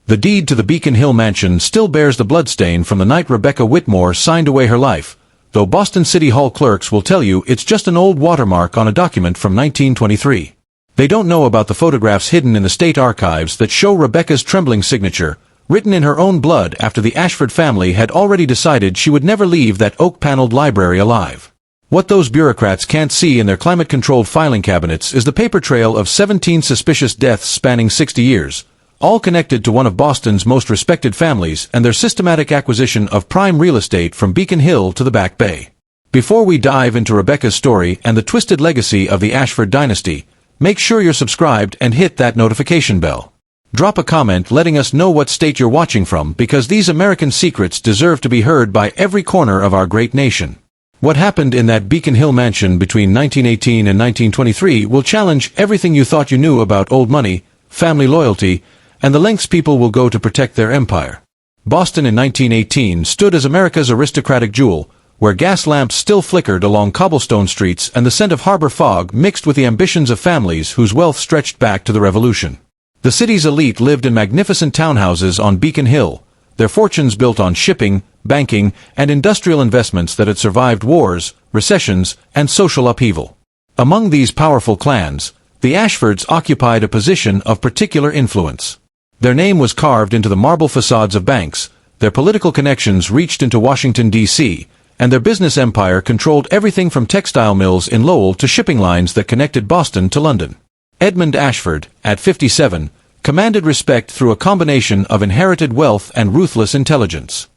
The deed to the Beacon Hill mansion still bears the bloodstain from the night Rebecca Whitmore signed away her life, though Boston City Hall clerks will tell you it's just an old watermark on a document from 1923. They don't know about the photographs hidden in the state archives that show Rebecca's trembling signature, written in her own blood after the Ashford family had already decided she would never leave that oak-paneled library alive. What those bureaucrats can't see in their climate-controlled filing cabinets is the paper trail of 17 suspicious deaths spanning 60 years, all connected to one of Boston's most respected families and their systematic acquisition of prime real estate from Beacon Hill to the Back Bay. Before we dive into Rebecca's story and the twisted legacy of the Ashford dynasty, make sure you're subscribed and hit that notification bell. Drop a comment letting us know what state you're watching from, because these American secrets deserve to be heard by every corner of our great nation. What happened in that Beacon Hill mansion between 1918 and 1923 will challenge everything you thought you knew about old money, family loyalty, and the lengths people will go to protect their empire. Boston in 1918 stood as America's aristocratic jewel, where gas lamps still flickered along cobblestone streets and the scent of harbor fog mixed with the ambitions of families whose wealth stretched back to the Revolution. The city's elite lived in magnificent townhouses on Beacon Hill, their fortunes built on shipping, banking, and industrial investments that had survived wars, recessions, and social upheaval. Among these powerful clans, the Ashfords occupied a position of particular influence. Their name was carved into the marble facades of banks, their political connections reached into Washington, D.C., and their business empire controlled everything from textile mills in Lowell to shipping lines that connected Boston to London. Edmund Ashford, at 57, commanded respect through a combination of inherited wealth and ruthless intelligence.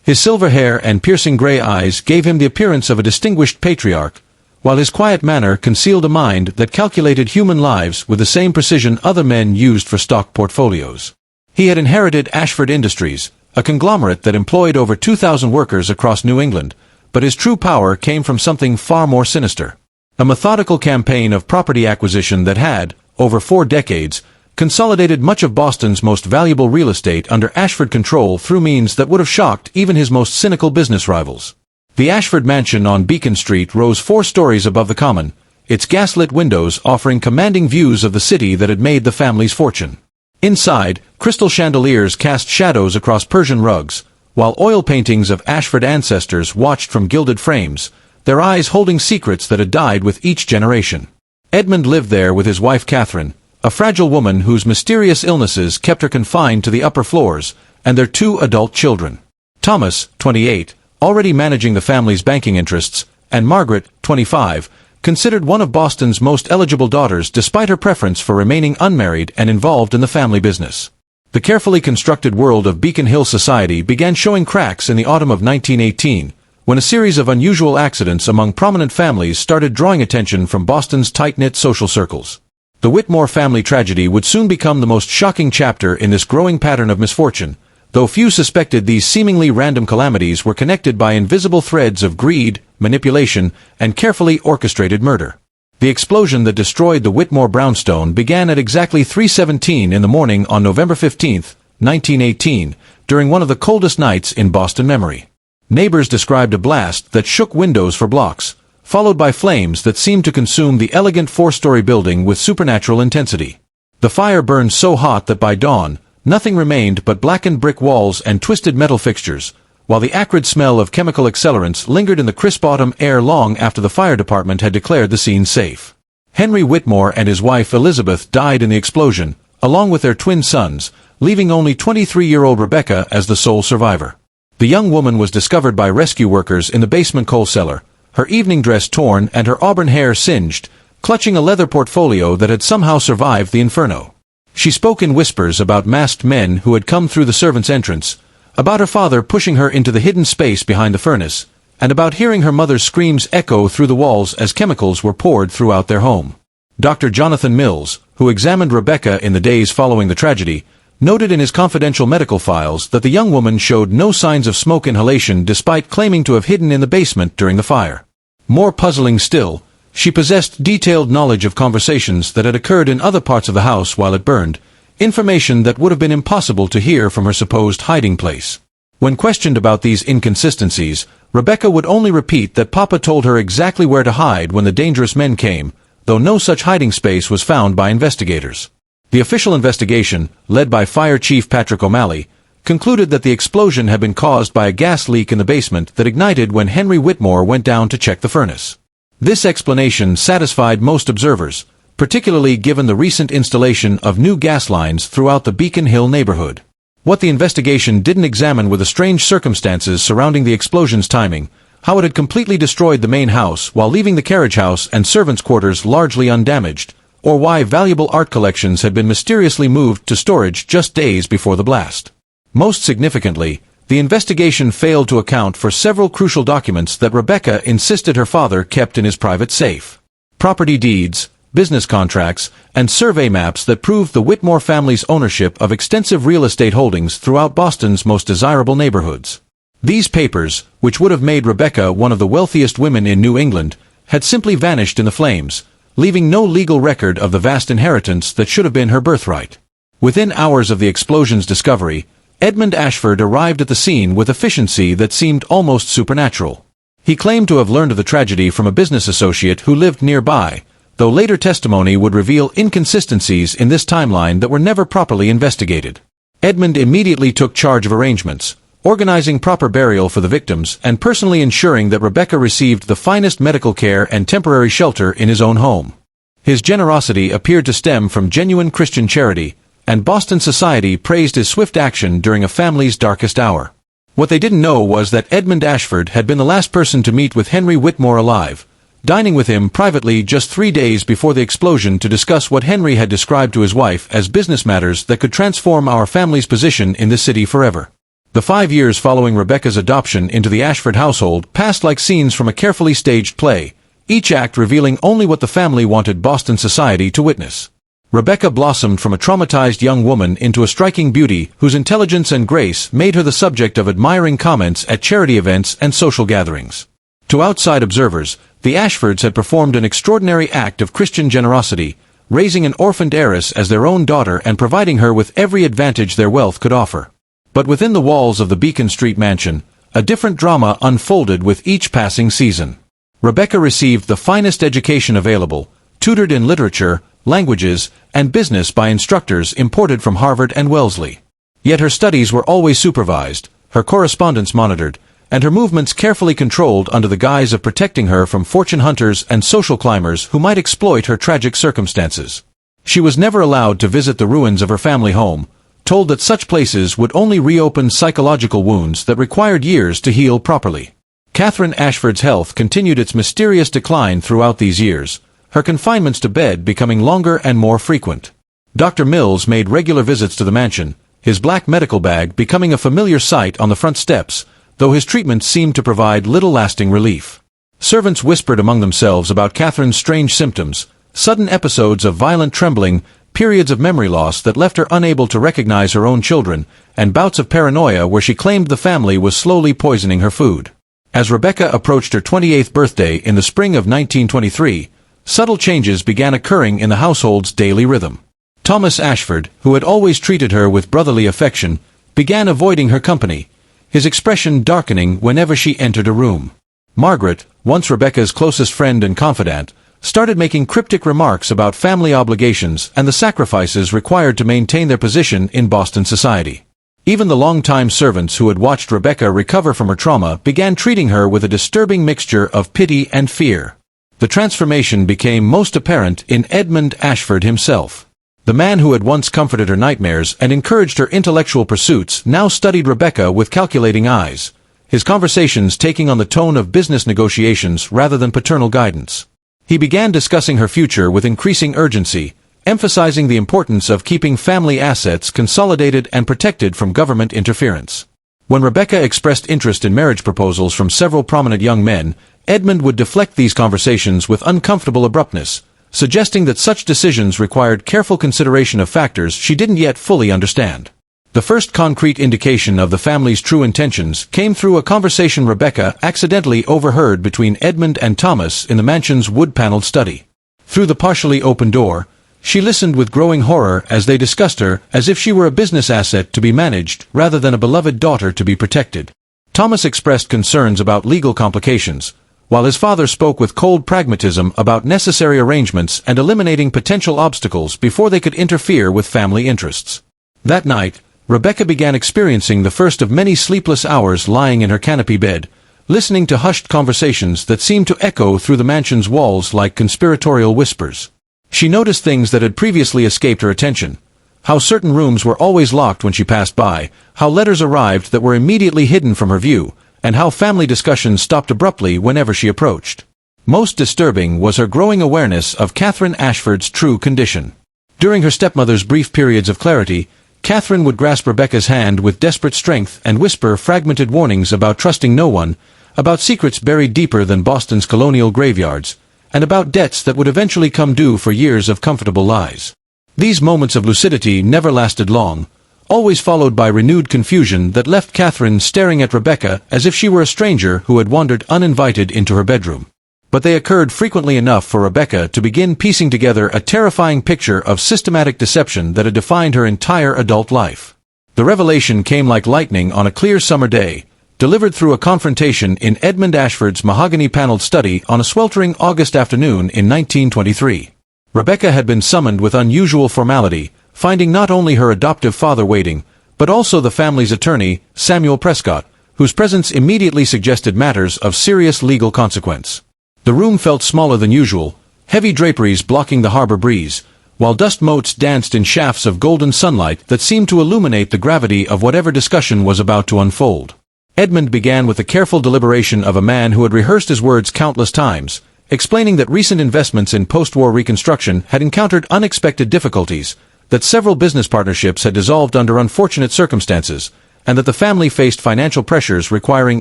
His silver hair and piercing gray eyes gave him the appearance of a distinguished patriarch, while his quiet manner concealed a mind that calculated human lives with the same precision other men used for stock portfolios. He had inherited Ashford Industries, a conglomerate that employed over 2,000 workers across New England, but his true power came from something far more sinister. A methodical campaign of property acquisition that had, over 4 decades, consolidated much of Boston's most valuable real estate under Ashford control through means that would have shocked even his most cynical business rivals. The Ashford mansion on Beacon Street rose 4 stories above the common, its gaslit windows offering commanding views of the city that had made the family's fortune. Inside, crystal chandeliers cast shadows across Persian rugs, while oil paintings of Ashford ancestors watched from gilded frames, their eyes holding secrets that had died with each generation. Edmund lived there with his wife Catherine, a fragile woman whose mysterious illnesses kept her confined to the upper floors, and their 2 adult children. Thomas, 28, already managing the family's banking interests, and Margaret, 25, considered one of Boston's most eligible daughters despite her preference for remaining unmarried and involved in the family business. The carefully constructed world of Beacon Hill society began showing cracks in the autumn of 1918, when a series of unusual accidents among prominent families started drawing attention from Boston's tight-knit social circles. The Whitmore family tragedy would soon become the most shocking chapter in this growing pattern of misfortune, though few suspected these seemingly random calamities were connected by invisible threads of greed, manipulation, and carefully orchestrated murder. The explosion that destroyed the Whitmore brownstone began at exactly 3:17 in the morning on November 15, 1918, during one of the coldest nights in Boston memory. Neighbors described a blast that shook windows for blocks, followed by flames that seemed to consume the elegant 4-story building with supernatural intensity. The fire burned so hot that by dawn, nothing remained but blackened brick walls and twisted metal fixtures, while the acrid smell of chemical accelerants lingered in the crisp autumn air long after the fire department had declared the scene safe. Henry Whitmore and his wife Elizabeth died in the explosion, along with their twin sons, leaving only 23-year-old Rebecca as the sole survivor. The young woman was discovered by rescue workers in the basement coal cellar, her evening dress torn and her auburn hair singed, clutching a leather portfolio that had somehow survived the inferno. She spoke in whispers about masked men who had come through the servants' entrance, about her father pushing her into the hidden space behind the furnace, and about hearing her mother's screams echo through the walls as chemicals were poured throughout their home. Dr. Jonathan Mills, who examined Rebecca in the days following the tragedy, noted in his confidential medical files that the young woman showed no signs of smoke inhalation despite claiming to have hidden in the basement during the fire. More puzzling still, she possessed detailed knowledge of conversations that had occurred in other parts of the house while it burned, information that would have been impossible to hear from her supposed hiding place. When questioned about these inconsistencies, Rebecca would only repeat that Papa told her exactly where to hide when the dangerous men came, though no such hiding space was found by investigators. The official investigation, led by Fire Chief Patrick O'Malley, concluded that the explosion had been caused by a gas leak in the basement that ignited when Henry Whitmore went down to check the furnace. This explanation satisfied most observers, particularly given the recent installation of new gas lines throughout the Beacon Hill neighborhood. What the investigation didn't examine were the strange circumstances surrounding the explosion's timing, how it had completely destroyed the main house while leaving the carriage house and servants' quarters largely undamaged, or why valuable art collections had been mysteriously moved to storage just days before the blast. Most significantly, the investigation failed to account for several crucial documents that Rebecca insisted her father kept in his private safe. Property deeds, business contracts, and survey maps that proved the Whitmore family's ownership of extensive real estate holdings throughout Boston's most desirable neighborhoods. These papers, which would have made Rebecca one of the wealthiest women in New England, had simply vanished in the flames, leaving no legal record of the vast inheritance that should have been her birthright. Within hours of the explosion's discovery, Edmund Ashford arrived at the scene with efficiency that seemed almost supernatural. He claimed to have learned of the tragedy from a business associate who lived nearby, though later testimony would reveal inconsistencies in this timeline that were never properly investigated. Edmund immediately took charge of arrangements, organizing proper burial for the victims and personally ensuring that Rebecca received the finest medical care and temporary shelter in his own home. His generosity appeared to stem from genuine Christian charity, and Boston society praised his swift action during a family's darkest hour. What they didn't know was that Edmund Ashford had been the last person to meet with Henry Whitmore alive, dining with him privately just 3 days before the explosion to discuss what Henry had described to his wife as business matters that could transform our family's position in the city forever. The 5 years following Rebecca's adoption into the Ashford household passed like scenes from a carefully staged play, each act revealing only what the family wanted Boston society to witness. Rebecca blossomed from a traumatized young woman into a striking beauty whose intelligence and grace made her the subject of admiring comments at charity events and social gatherings. To outside observers, the Ashfords had performed an extraordinary act of Christian generosity, raising an orphaned heiress as their own daughter and providing her with every advantage their wealth could offer. But within the walls of the Beacon Street mansion, a different drama unfolded with each passing season. Rebecca received the finest education available, tutored in literature, languages, and business by instructors imported from Harvard and Wellesley. Yet her studies were always supervised, her correspondence monitored, and her movements carefully controlled under the guise of protecting her from fortune hunters and social climbers who might exploit her tragic circumstances. She was never allowed to visit the ruins of her family home, told that such places would only reopen psychological wounds that required years to heal properly. Catherine Ashford's health continued its mysterious decline throughout these years, her confinements to bed becoming longer and more frequent. Dr. Mills made regular visits to the mansion, his black medical bag becoming a familiar sight on the front steps, though his treatments seemed to provide little lasting relief. Servants whispered among themselves about Catherine's strange symptoms, sudden episodes of violent trembling, periods of memory loss that left her unable to recognize her own children, and bouts of paranoia where she claimed the family was slowly poisoning her food. As Rebecca approached her 28th birthday in the spring of 1923, subtle changes began occurring in the household's daily rhythm. Thomas Ashford, who had always treated her with brotherly affection, began avoiding her company, his expression darkening whenever she entered a room. Margaret, once Rebecca's closest friend and confidant, started making cryptic remarks about family obligations and the sacrifices required to maintain their position in Boston society. Even the longtime servants who had watched Rebecca recover from her trauma began treating her with a disturbing mixture of pity and fear. The transformation became most apparent in Edmund Ashford himself. The man who had once comforted her nightmares and encouraged her intellectual pursuits now studied Rebecca with calculating eyes, his conversations taking on the tone of business negotiations rather than paternal guidance. He began discussing her future with increasing urgency, emphasizing the importance of keeping family assets consolidated and protected from government interference. When Rebecca expressed interest in marriage proposals from several prominent young men, Edmund would deflect these conversations with uncomfortable abruptness, suggesting that such decisions required careful consideration of factors she didn't yet fully understand. The first concrete indication of the family's true intentions came through a conversation Rebecca accidentally overheard between Edmund and Thomas in the mansion's wood-paneled study. Through the partially open door, she listened with growing horror as they discussed her as if she were a business asset to be managed rather than a beloved daughter to be protected. Thomas expressed concerns about legal complications, while his father spoke with cold pragmatism about necessary arrangements and eliminating potential obstacles before they could interfere with family interests. That night, Rebecca began experiencing the first of many sleepless hours lying in her canopy bed, listening to hushed conversations that seemed to echo through the mansion's walls like conspiratorial whispers. She noticed things that had previously escaped her attention. How certain rooms were always locked when she passed by, how letters arrived that were immediately hidden from her view, and how family discussions stopped abruptly whenever she approached. Most disturbing was her growing awareness of Catherine Ashford's true condition. During her stepmother's brief periods of clarity, Catherine would grasp Rebecca's hand with desperate strength and whisper fragmented warnings about trusting no one, about secrets buried deeper than Boston's colonial graveyards, and about debts that would eventually come due for years of comfortable lies. These moments of lucidity never lasted long, always followed by renewed confusion that left Catherine staring at Rebecca as if she were a stranger who had wandered uninvited into her bedroom. But they occurred frequently enough for Rebecca to begin piecing together a terrifying picture of systematic deception that had defined her entire adult life. The revelation came like lightning on a clear summer day, delivered through a confrontation in Edmund Ashford's mahogany-paneled study on a sweltering August afternoon in 1923. Rebecca had been summoned with unusual formality, finding not only her adoptive father waiting, but also the family's attorney, Samuel Prescott, whose presence immediately suggested matters of serious legal consequence. The room felt smaller than usual, heavy draperies blocking the harbor breeze, while dust motes danced in shafts of golden sunlight that seemed to illuminate the gravity of whatever discussion was about to unfold. Edmund began with the careful deliberation of a man who had rehearsed his words countless times, explaining that recent investments in post-war reconstruction had encountered unexpected difficulties, that several business partnerships had dissolved under unfortunate circumstances, and that the family faced financial pressures requiring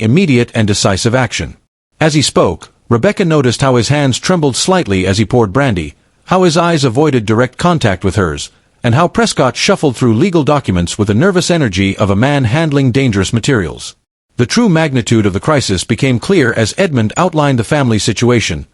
immediate and decisive action. As he spoke, Rebecca noticed how his hands trembled slightly as he poured brandy, how his eyes avoided direct contact with hers, and how Prescott shuffled through legal documents with the nervous energy of a man handling dangerous materials. The true magnitude of the crisis became clear as Edmund outlined the family situation: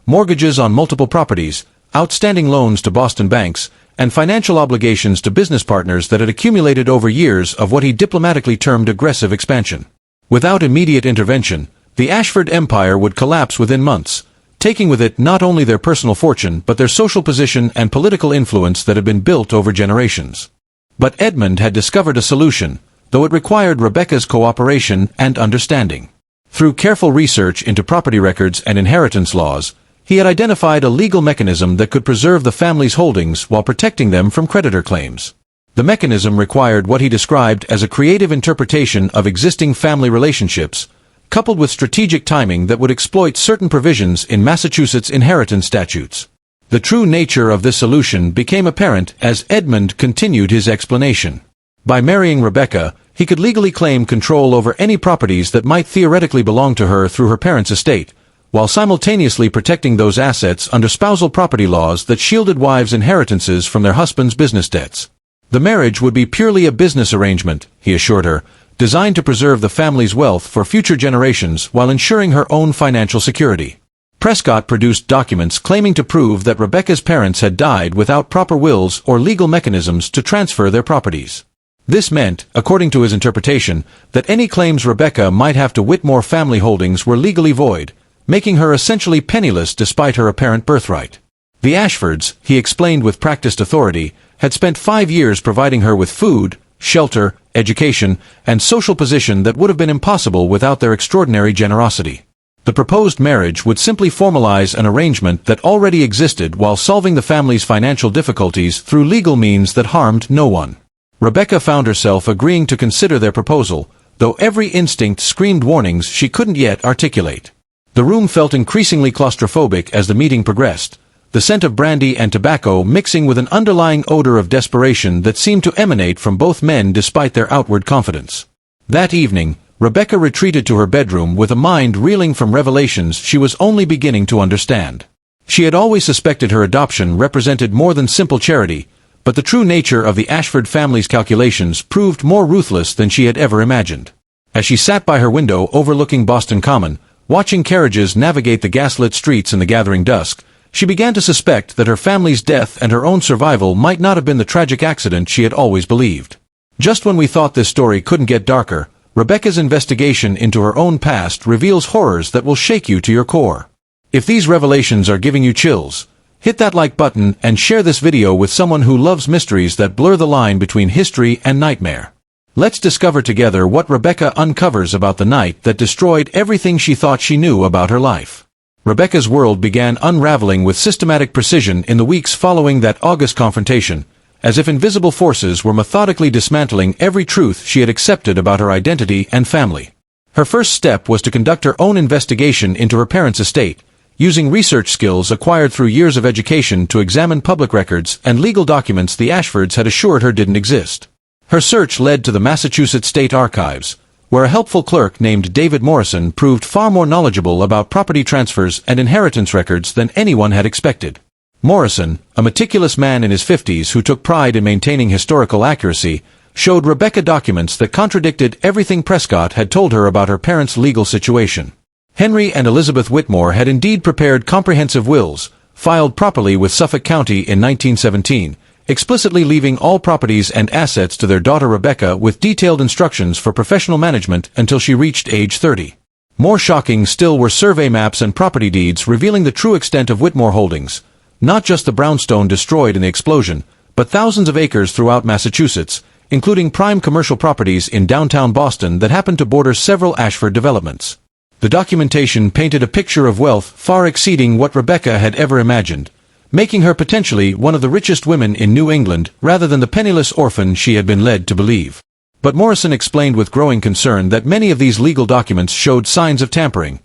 mortgages on multiple properties, outstanding loans to Boston banks, and financial obligations to business partners that had accumulated over years of what he diplomatically termed aggressive expansion. Without immediate intervention, the Ashford empire would collapse within months, taking with it not only their personal fortune but their social position and political influence that had been built over generations. But Edmund had discovered a solution, though it required Rebecca's cooperation and understanding. Through careful research into property records and inheritance laws, he had identified a legal mechanism that could preserve the family's holdings while protecting them from creditor claims. The mechanism required what he described as a creative interpretation of existing family relationships, coupled with strategic timing that would exploit certain provisions in Massachusetts inheritance statutes. The true nature of this solution became apparent as Edmund continued his explanation. By marrying Rebecca, he could legally claim control over any properties that might theoretically belong to her through her parents' estate, while simultaneously protecting those assets under spousal property laws that shielded wives' inheritances from their husbands' business debts. The marriage would be purely a business arrangement, he assured her, designed to preserve the family's wealth for future generations while ensuring her own financial security. Prescott produced documents claiming to prove that Rebecca's parents had died without proper wills or legal mechanisms to transfer their properties. This meant, according to his interpretation, that any claims Rebecca might have to Whitmore family holdings were legally void, making her essentially penniless despite her apparent birthright. The Ashfords, he explained with practiced authority, had spent 5 years providing her with food, shelter, education, and social position that would have been impossible without their extraordinary generosity. The proposed marriage would simply formalize an arrangement that already existed while solving the family's financial difficulties through legal means that harmed no one. Rebecca found herself agreeing to consider their proposal, though every instinct screamed warnings she couldn't yet articulate. The room felt increasingly claustrophobic as the meeting progressed, the scent of brandy and tobacco mixing with an underlying odor of desperation that seemed to emanate from both men despite their outward confidence. That evening, Rebecca retreated to her bedroom with a mind reeling from revelations she was only beginning to understand. She had always suspected her adoption represented more than simple charity, but the true nature of the Ashford family's calculations proved more ruthless than she had ever imagined. As she sat by her window overlooking Boston Common, watching carriages navigate the gaslit streets in the gathering dusk, she began to suspect that her family's death and her own survival might not have been the tragic accident she had always believed. Just when we thought this story couldn't get darker, Rebecca's investigation into her own past reveals horrors that will shake you to your core. If these revelations are giving you chills, hit that like button and share this video with someone who loves mysteries that blur the line between history and nightmare. Let's discover together what Rebecca uncovers about the night that destroyed everything she thought she knew about her life. Rebecca's world began unraveling with systematic precision in the weeks following that August confrontation, as if invisible forces were methodically dismantling every truth she had accepted about her identity and family. Her first step was to conduct her own investigation into her parents' estate, using research skills acquired through years of education to examine public records and legal documents the Ashfords had assured her didn't exist. Her search led to the Massachusetts State Archives, where a helpful clerk named David Morrison proved far more knowledgeable about property transfers and inheritance records than anyone had expected. Morrison, a meticulous man in his 50s who took pride in maintaining historical accuracy, showed Rebecca documents that contradicted everything Prescott had told her about her parents' legal situation. Henry and Elizabeth Whitmore had indeed prepared comprehensive wills, filed properly with Suffolk County in 1917, explicitly leaving all properties and assets to their daughter Rebecca with detailed instructions for professional management until she reached age 30. More shocking still were survey maps and property deeds revealing the true extent of Whitmore holdings, not just the brownstone destroyed in the explosion, but thousands of acres throughout Massachusetts, including prime commercial properties in downtown Boston that happened to border several Ashford developments. The documentation painted a picture of wealth far exceeding what Rebecca had ever imagined, making her potentially one of the richest women in New England rather than the penniless orphan she had been led to believe. But Morrison explained with growing concern that many of these legal documents showed signs of tampering,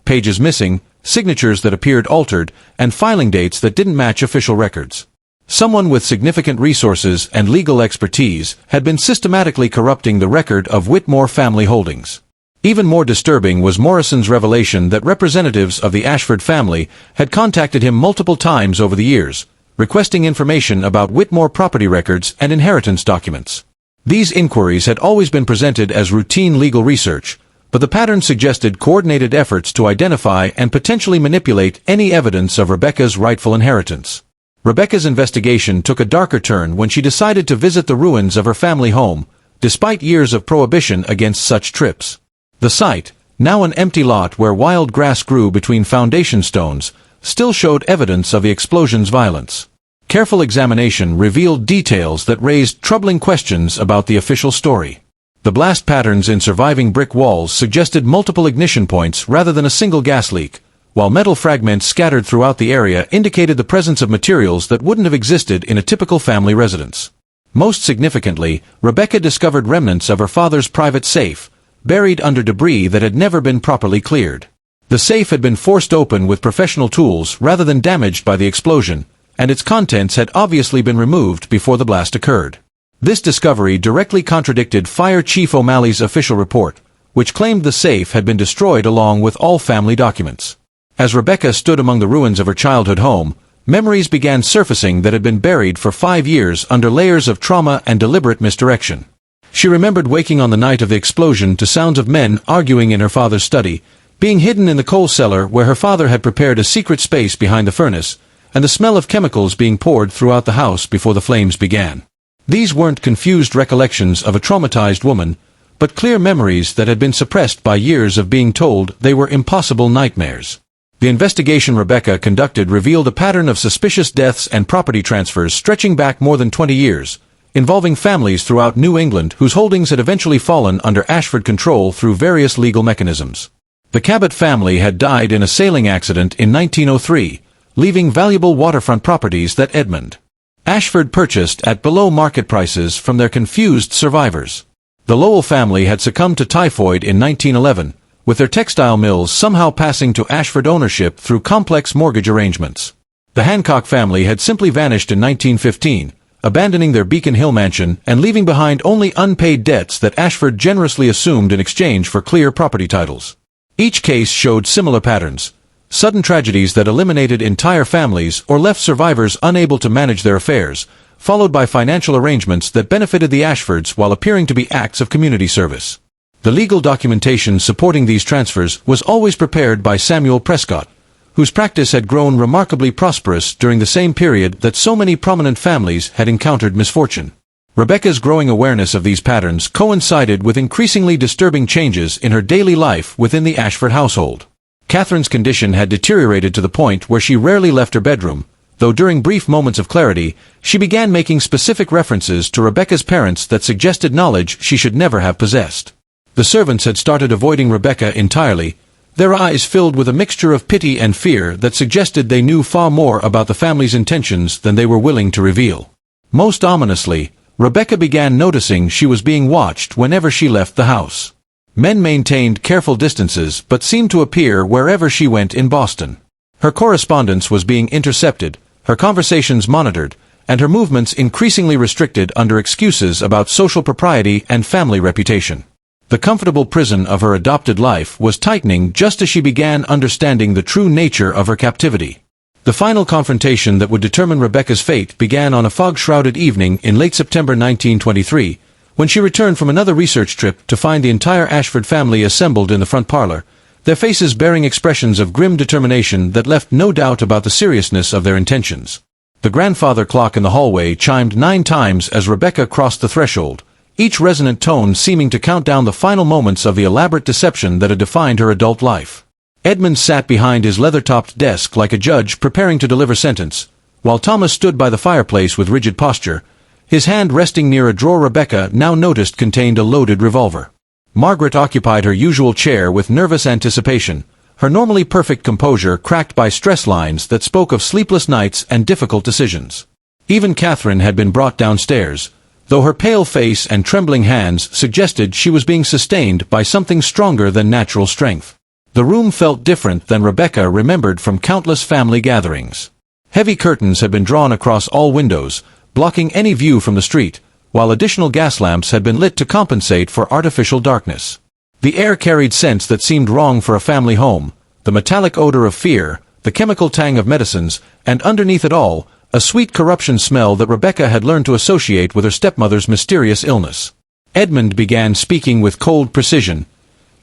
pages missing, signatures that appeared altered, and filing dates that didn't match official records. Someone with significant resources and legal expertise had been systematically corrupting the record of Whitmore family holdings. Even more disturbing was Morrison's revelation that representatives of the Ashford family had contacted him multiple times over the years, requesting information about Whitmore property records and inheritance documents. These inquiries had always been presented as routine legal research, but the pattern suggested coordinated efforts to identify and potentially manipulate any evidence of Rebecca's rightful inheritance. Rebecca's investigation took a darker turn when she decided to visit the ruins of her family home, despite years of prohibition against such trips. The site, now an empty lot where wild grass grew between foundation stones, still showed evidence of the explosion's violence. Careful examination revealed details that raised troubling questions about the official story. The blast patterns in surviving brick walls suggested multiple ignition points rather than a single gas leak, while metal fragments scattered throughout the area indicated the presence of materials that wouldn't have existed in a typical family residence. Most significantly, Rebecca discovered remnants of her father's private safe, buried under debris that had never been properly cleared. The safe had been forced open with professional tools rather than damaged by the explosion, and its contents had obviously been removed before the blast occurred. This discovery directly contradicted Fire Chief O'Malley's official report, which claimed the safe had been destroyed along with all family documents. As Rebecca stood among the ruins of her childhood home, memories began surfacing that had been buried for 5 years under layers of trauma and deliberate misdirection. She remembered waking on the night of the explosion to sounds of men arguing in her father's study, being hidden in the coal cellar where her father had prepared a secret space behind the furnace, and the smell of chemicals being poured throughout the house before the flames began. These weren't confused recollections of a traumatized woman, but clear memories that had been suppressed by years of being told they were impossible nightmares. The investigation Rebecca conducted revealed a pattern of suspicious deaths and property transfers stretching back more than 20 years, involving families throughout New England whose holdings had eventually fallen under Ashford control through various legal mechanisms. The Cabot family had died in a sailing accident in 1903, leaving valuable waterfront properties that Edmund Ashford purchased at below-market prices from their confused survivors. The Lowell family had succumbed to typhoid in 1911, with their textile mills somehow passing to Ashford ownership through complex mortgage arrangements. The Hancock family had simply vanished in 1915, abandoning their Beacon Hill mansion and leaving behind only unpaid debts that Ashford generously assumed in exchange for clear property titles. Each case showed similar patterns: sudden tragedies that eliminated entire families or left survivors unable to manage their affairs, followed by financial arrangements that benefited the Ashfords while appearing to be acts of community service. The legal documentation supporting these transfers was always prepared by Samuel Prescott, whose practice had grown remarkably prosperous during the same period that so many prominent families had encountered misfortune. Rebecca's growing awareness of these patterns coincided with increasingly disturbing changes in her daily life within the Ashford household. Catherine's condition had deteriorated to the point where she rarely left her bedroom, though during brief moments of clarity, she began making specific references to Rebecca's parents that suggested knowledge she should never have possessed. The servants had started avoiding Rebecca entirely, their eyes filled with a mixture of pity and fear that suggested they knew far more about the family's intentions than they were willing to reveal. Most ominously, Rebecca began noticing she was being watched whenever she left the house. Men maintained careful distances but seemed to appear wherever she went in Boston. Her correspondence was being intercepted, her conversations monitored, and her movements increasingly restricted under excuses about social propriety and family reputation. The comfortable prison of her adopted life was tightening just as she began understanding the true nature of her captivity. The final confrontation that would determine Rebecca's fate began on a fog-shrouded evening in late September 1923, when she returned from another research trip to find the entire Ashford family assembled in the front parlor, their faces bearing expressions of grim determination that left no doubt about the seriousness of their intentions. The grandfather clock in the hallway chimed 9 times as Rebecca crossed the threshold, each resonant tone seeming to count down the final moments of the elaborate deception that had defined her adult life. Edmund sat behind his leather-topped desk like a judge preparing to deliver sentence, while Thomas stood by the fireplace with rigid posture, his hand resting near a drawer Rebecca now noticed contained a loaded revolver. Margaret occupied her usual chair with nervous anticipation, her normally perfect composure cracked by stress lines that spoke of sleepless nights and difficult decisions. Even Catherine had been brought downstairs, though her pale face and trembling hands suggested she was being sustained by something stronger than natural strength. The room felt different than Rebecca remembered from countless family gatherings. Heavy curtains had been drawn across all windows, blocking any view from the street, while additional gas lamps had been lit to compensate for artificial darkness. The air carried scents that seemed wrong for a family home, the metallic odor of fear, the chemical tang of medicines, and underneath it all, a sweet corruption smell that Rebecca had learned to associate with her stepmother's mysterious illness. Edmund began speaking with cold precision,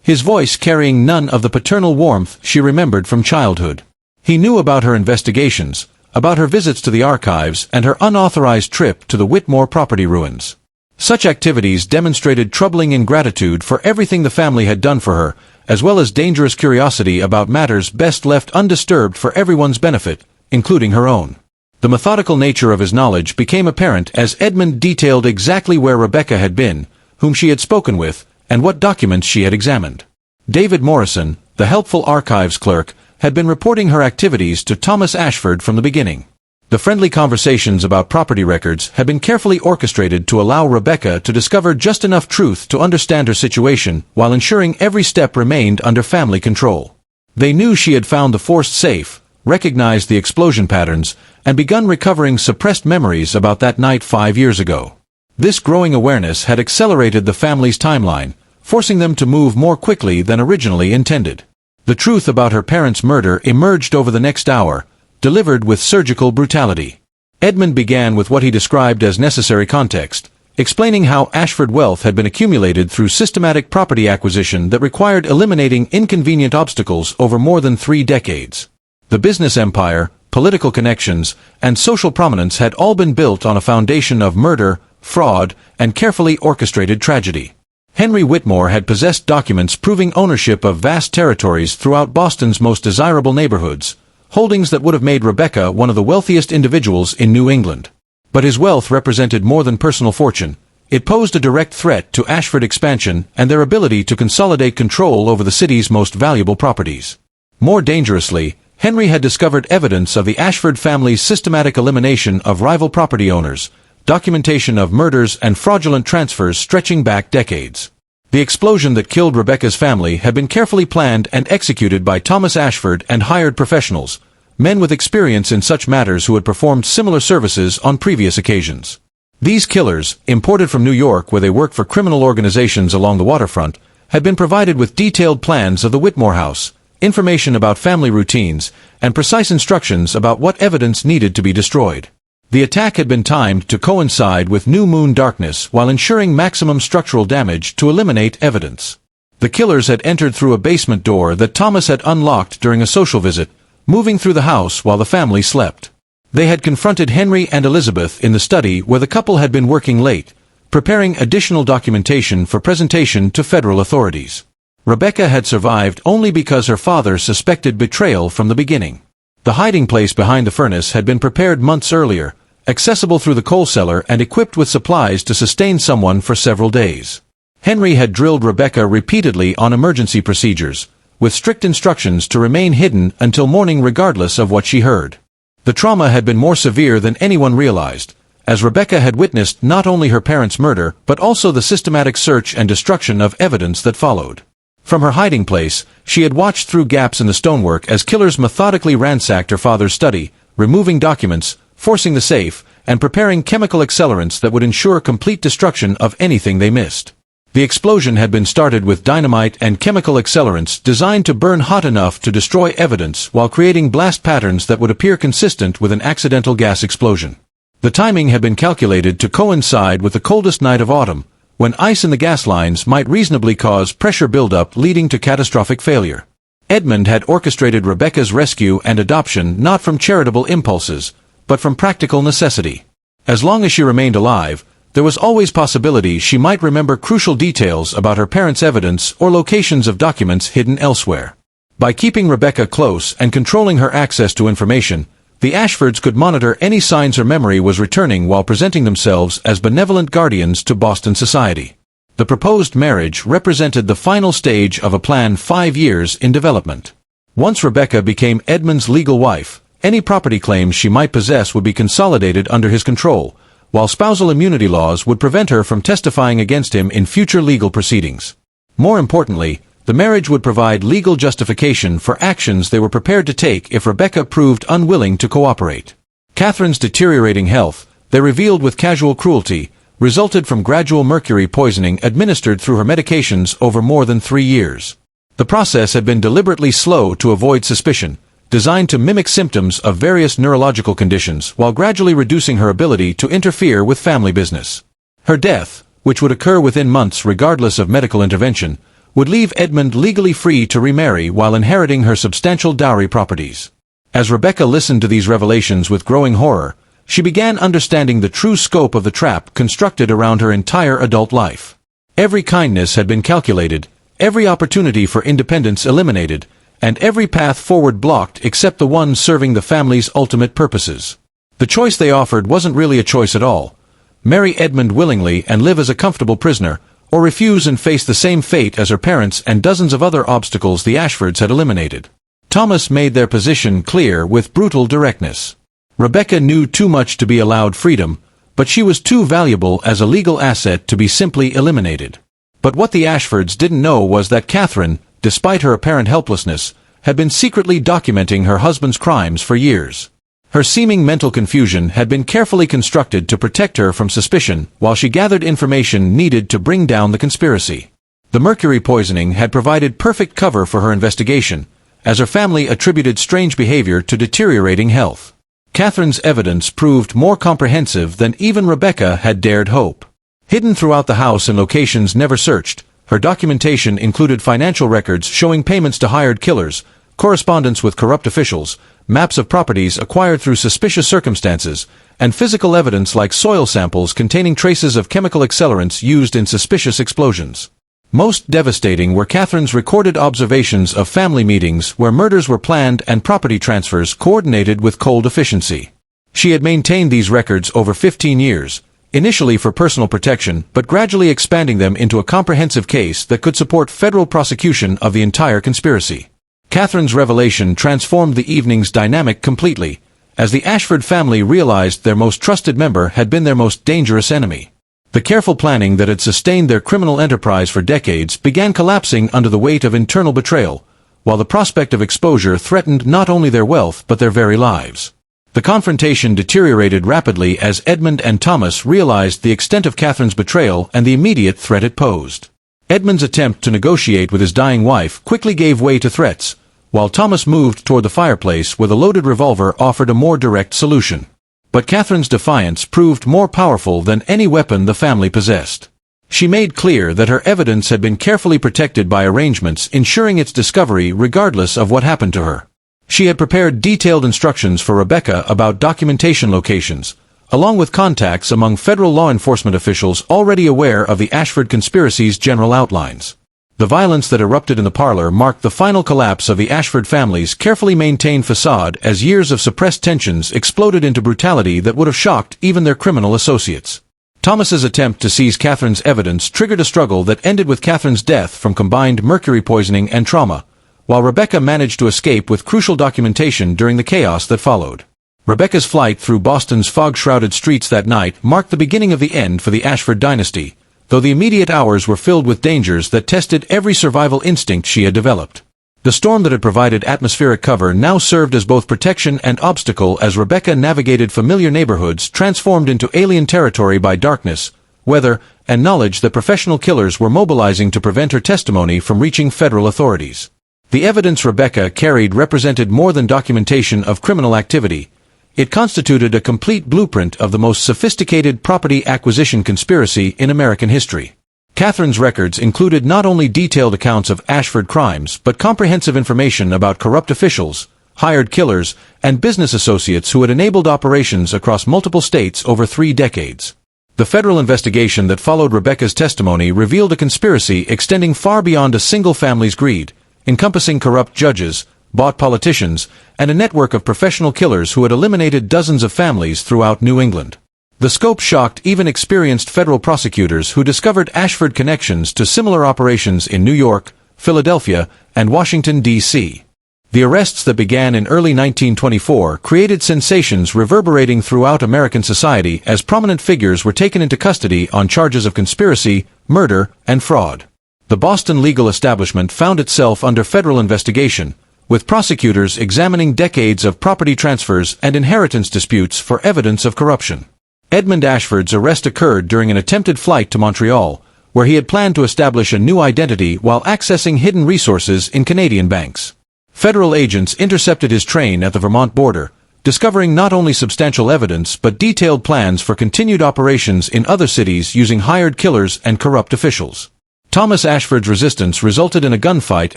his voice carrying none of the paternal warmth she remembered from childhood. He knew about her investigations, about her visits to the archives and her unauthorized trip to the Whitmore property ruins. Such activities demonstrated troubling ingratitude for everything the family had done for her, as well as dangerous curiosity about matters best left undisturbed for everyone's benefit, including her own. The methodical nature of his knowledge became apparent as Edmund detailed exactly where Rebecca had been, whom she had spoken with, and what documents she had examined. David Morrison, the helpful archives clerk, had been reporting her activities to Thomas Ashford from the beginning. The friendly conversations about property records had been carefully orchestrated to allow Rebecca to discover just enough truth to understand her situation while ensuring every step remained under family control. They knew she had found the forced safe, recognized the explosion patterns, and begun recovering suppressed memories about that night 5 years ago. This growing awareness had accelerated the family's timeline, forcing them to move more quickly than originally intended. The truth about her parents' murder emerged over the next hour, delivered with surgical brutality. Edmund began with what he described as necessary context, explaining how Ashford wealth had been accumulated through systematic property acquisition that required eliminating inconvenient obstacles over more than 3 decades. The business empire, political connections, and social prominence had all been built on a foundation of murder, fraud, and carefully orchestrated tragedy. Henry Whitmore had possessed documents proving ownership of vast territories throughout Boston's most desirable neighborhoods, holdings that would have made Rebecca one of the wealthiest individuals in New England. But his wealth represented more than personal fortune. It posed a direct threat to Ashford expansion and their ability to consolidate control over the city's most valuable properties. More dangerously, Henry had discovered evidence of the Ashford family's systematic elimination of rival property owners, documentation of murders and fraudulent transfers stretching back decades. The explosion that killed Rebecca's family had been carefully planned and executed by Thomas Ashford and hired professionals, men with experience in such matters who had performed similar services on previous occasions. These killers, imported from New York where they worked for criminal organizations along the waterfront, had been provided with detailed plans of the Whitmore house, information about family routines, and precise instructions about what evidence needed to be destroyed. The attack had been timed to coincide with new moon darkness while ensuring maximum structural damage to eliminate evidence. The killers had entered through a basement door that Thomas had unlocked during a social visit, moving through the house while the family slept. They had confronted Henry and Elizabeth in the study where the couple had been working late, preparing additional documentation for presentation to federal authorities. Rebecca had survived only because her father suspected betrayal from the beginning. The hiding place behind the furnace had been prepared months earlier, accessible through the coal cellar and equipped with supplies to sustain someone for several days. Henry had drilled Rebecca repeatedly on emergency procedures, with strict instructions to remain hidden until morning regardless of what she heard. The trauma had been more severe than anyone realized, as Rebecca had witnessed not only her parents' murder but also the systematic search and destruction of evidence that followed. From her hiding place, she had watched through gaps in the stonework as killers methodically ransacked her father's study, removing documents, forcing the safe, and preparing chemical accelerants that would ensure complete destruction of anything they missed. The explosion had been started with dynamite and chemical accelerants designed to burn hot enough to destroy evidence while creating blast patterns that would appear consistent with an accidental gas explosion. The timing had been calculated to coincide with the coldest night of autumn, when ice in the gas lines might reasonably cause pressure buildup leading to catastrophic failure. Edmund had orchestrated Rebecca's rescue and adoption not from charitable impulses, but from practical necessity. As long as she remained alive, there was always possibility she might remember crucial details about her parents' evidence or locations of documents hidden elsewhere. By keeping Rebecca close and controlling her access to information, the Ashfords could monitor any signs her memory was returning while presenting themselves as benevolent guardians to Boston society. The proposed marriage represented the final stage of a plan 5 years in development. Once Rebecca became Edmund's legal wife, any property claims she might possess would be consolidated under his control, while spousal immunity laws would prevent her from testifying against him in future legal proceedings. More importantly, the marriage would provide legal justification for actions they were prepared to take if Rebecca proved unwilling to cooperate. Catherine's deteriorating health, they revealed with casual cruelty, resulted from gradual mercury poisoning administered through her medications over more than 3 years. The process had been deliberately slow to avoid suspicion, designed to mimic symptoms of various neurological conditions while gradually reducing her ability to interfere with family business. Her death, which would occur within months regardless of medical intervention, would leave Edmund legally free to remarry while inheriting her substantial dowry properties. As Rebecca listened to these revelations with growing horror, she began understanding the true scope of the trap constructed around her entire adult life. Every kindness had been calculated, every opportunity for independence eliminated, and every path forward blocked except the one serving the family's ultimate purposes. The choice they offered wasn't really a choice at all. Marry Edmund willingly and live as a comfortable prisoner, or refuse and face the same fate as her parents and dozens of other obstacles the Ashfords had eliminated. Thomas made their position clear with brutal directness. Rebecca knew too much to be allowed freedom, but she was too valuable as a legal asset to be simply eliminated. But what the Ashfords didn't know was that Catherine, despite her apparent helplessness, had been secretly documenting her husband's crimes for years. Her seeming mental confusion had been carefully constructed to protect her from suspicion while she gathered information needed to bring down the conspiracy. The mercury poisoning had provided perfect cover for her investigation, as her family attributed strange behavior to deteriorating health. Catherine's evidence proved more comprehensive than even Rebecca had dared hope. Hidden throughout the house in locations never searched, her documentation included financial records showing payments to hired killers, correspondence with corrupt officials, maps of properties acquired through suspicious circumstances, and physical evidence like soil samples containing traces of chemical accelerants used in suspicious explosions. Most devastating were Catherine's recorded observations of family meetings where murders were planned and property transfers coordinated with cold efficiency. She had maintained these records over 15 years, initially for personal protection but gradually expanding them into a comprehensive case that could support federal prosecution of the entire conspiracy. Catherine's revelation transformed the evening's dynamic completely, as the Ashford family realized their most trusted member had been their most dangerous enemy. The careful planning that had sustained their criminal enterprise for decades began collapsing under the weight of internal betrayal, while the prospect of exposure threatened not only their wealth but their very lives. The confrontation deteriorated rapidly as Edmund and Thomas realized the extent of Catherine's betrayal and the immediate threat it posed. Edmund's attempt to negotiate with his dying wife quickly gave way to threats, while Thomas moved toward the fireplace where the loaded revolver offered a more direct solution. But Catherine's defiance proved more powerful than any weapon the family possessed. She made clear that her evidence had been carefully protected by arrangements ensuring its discovery regardless of what happened to her. She had prepared detailed instructions for Rebecca about documentation locations, along with contacts among federal law enforcement officials already aware of the Ashford conspiracy's general outlines. The violence that erupted in the parlor marked the final collapse of the Ashford family's carefully maintained facade as years of suppressed tensions exploded into brutality that would have shocked even their criminal associates. Thomas's attempt to seize Catherine's evidence triggered a struggle that ended with Catherine's death from combined mercury poisoning and trauma, while Rebecca managed to escape with crucial documentation during the chaos that followed. Rebecca's flight through Boston's fog-shrouded streets that night marked the beginning of the end for the Ashford dynasty, though the immediate hours were filled with dangers that tested every survival instinct she had developed. The storm that had provided atmospheric cover now served as both protection and obstacle as Rebecca navigated familiar neighborhoods transformed into alien territory by darkness, weather, and knowledge that professional killers were mobilizing to prevent her testimony from reaching federal authorities. The evidence Rebecca carried represented more than documentation of criminal activity. It constituted a complete blueprint of the most sophisticated property acquisition conspiracy in American history. Catherine's records included not only detailed accounts of Ashford crimes but comprehensive information about corrupt officials, hired killers, and business associates who had enabled operations across multiple states over 3 decades. The federal investigation that followed Rebecca's testimony revealed a conspiracy extending far beyond a single family's greed, encompassing corrupt judges, bought politicians, and a network of professional killers who had eliminated dozens of families throughout New England. The scope shocked even experienced federal prosecutors who discovered Ashford connections to similar operations in New York, Philadelphia, and Washington, D.C. The arrests that began in early 1924 created sensations reverberating throughout American society as prominent figures were taken into custody on charges of conspiracy, murder, and fraud. The Boston legal establishment found itself under federal investigation, with prosecutors examining decades of property transfers and inheritance disputes for evidence of corruption. Edmund Ashford's arrest occurred during an attempted flight to Montreal, where he had planned to establish a new identity while accessing hidden resources in Canadian banks. Federal agents intercepted his train at the Vermont border, discovering not only substantial evidence but detailed plans for continued operations in other cities using hired killers and corrupt officials. Thomas Ashford's resistance resulted in a gunfight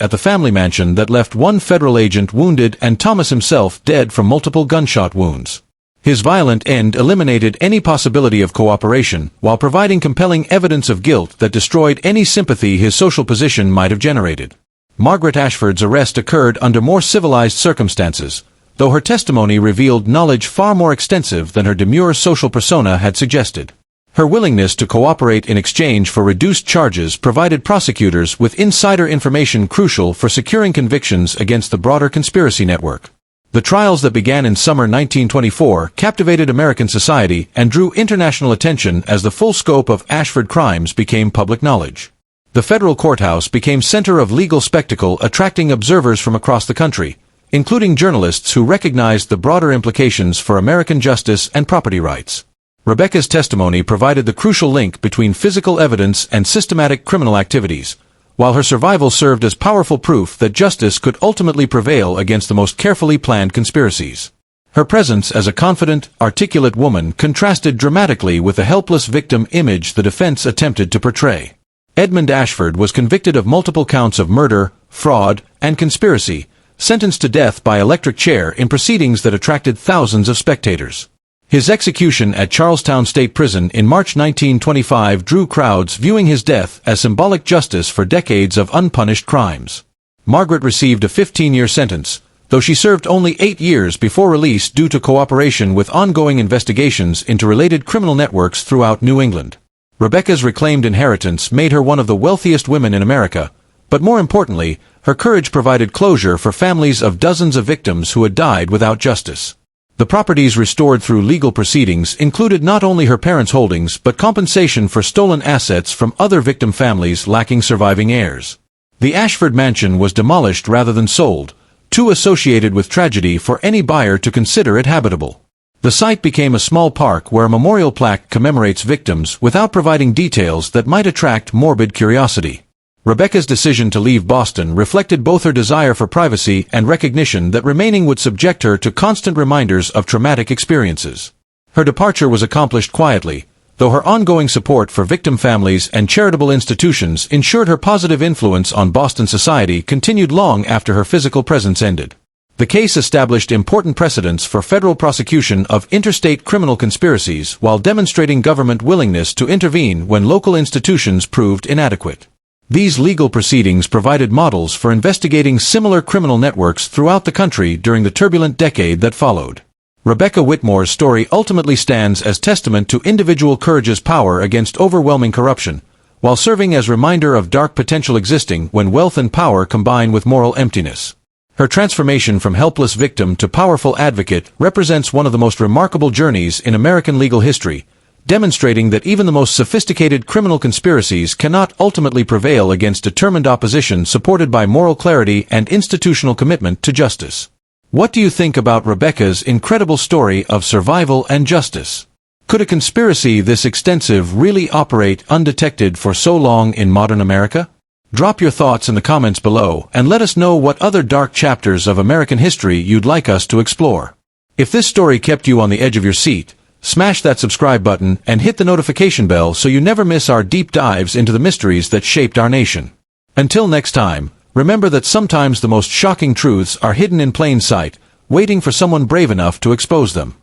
at the family mansion that left one federal agent wounded and Thomas himself dead from multiple gunshot wounds. His violent end eliminated any possibility of cooperation, while providing compelling evidence of guilt that destroyed any sympathy his social position might have generated. Margaret Ashford's arrest occurred under more civilized circumstances, though her testimony revealed knowledge far more extensive than her demure social persona had suggested. Her willingness to cooperate in exchange for reduced charges provided prosecutors with insider information crucial for securing convictions against the broader conspiracy network. The trials that began in summer 1924 captivated American society and drew international attention as the full scope of Ashford crimes became public knowledge. The federal courthouse became center of legal spectacle, attracting observers from across the country, including journalists who recognized the broader implications for American justice and property rights. Rebecca's testimony provided the crucial link between physical evidence and systematic criminal activities, while her survival served as powerful proof that justice could ultimately prevail against the most carefully planned conspiracies. Her presence as a confident, articulate woman contrasted dramatically with the helpless victim image the defense attempted to portray. Edmund Ashford was convicted of multiple counts of murder, fraud, and conspiracy, sentenced to death by electric chair in proceedings that attracted thousands of spectators. His execution at Charlestown State Prison in March 1925 drew crowds viewing his death as symbolic justice for decades of unpunished crimes. Margaret received a 15-year sentence, though she served only 8 years before release due to cooperation with ongoing investigations into related criminal networks throughout New England. Rebecca's reclaimed inheritance made her one of the wealthiest women in America, but more importantly, her courage provided closure for families of dozens of victims who had died without justice. The properties restored through legal proceedings included not only her parents' holdings but compensation for stolen assets from other victim families lacking surviving heirs. The Ashford mansion was demolished rather than sold, too associated with tragedy for any buyer to consider it habitable. The site became a small park where a memorial plaque commemorates victims without providing details that might attract morbid curiosity. Rebecca's decision to leave Boston reflected both her desire for privacy and recognition that remaining would subject her to constant reminders of traumatic experiences. Her departure was accomplished quietly, though her ongoing support for victim families and charitable institutions ensured her positive influence on Boston society continued long after her physical presence ended. The case established important precedents for federal prosecution of interstate criminal conspiracies while demonstrating government willingness to intervene when local institutions proved inadequate. These legal proceedings provided models for investigating similar criminal networks throughout the country during the turbulent decade that followed. Rebecca Whitmore's story ultimately stands as testament to individual courage's power against overwhelming corruption, while serving as reminder of dark potential existing when wealth and power combine with moral emptiness. Her transformation from helpless victim to powerful advocate represents one of the most remarkable journeys in American legal history, demonstrating that even the most sophisticated criminal conspiracies cannot ultimately prevail against determined opposition supported by moral clarity and institutional commitment to justice. What do you think about Rebecca's incredible story of survival and justice? Could a conspiracy this extensive really operate undetected for so long in modern America? Drop your thoughts in the comments below and let us know what other dark chapters of American history you'd like us to explore. If this story kept you on the edge of your seat, smash that subscribe button and hit the notification bell so you never miss our deep dives into the mysteries that shaped our nation. Until next time, remember that sometimes the most shocking truths are hidden in plain sight, waiting for someone brave enough to expose them.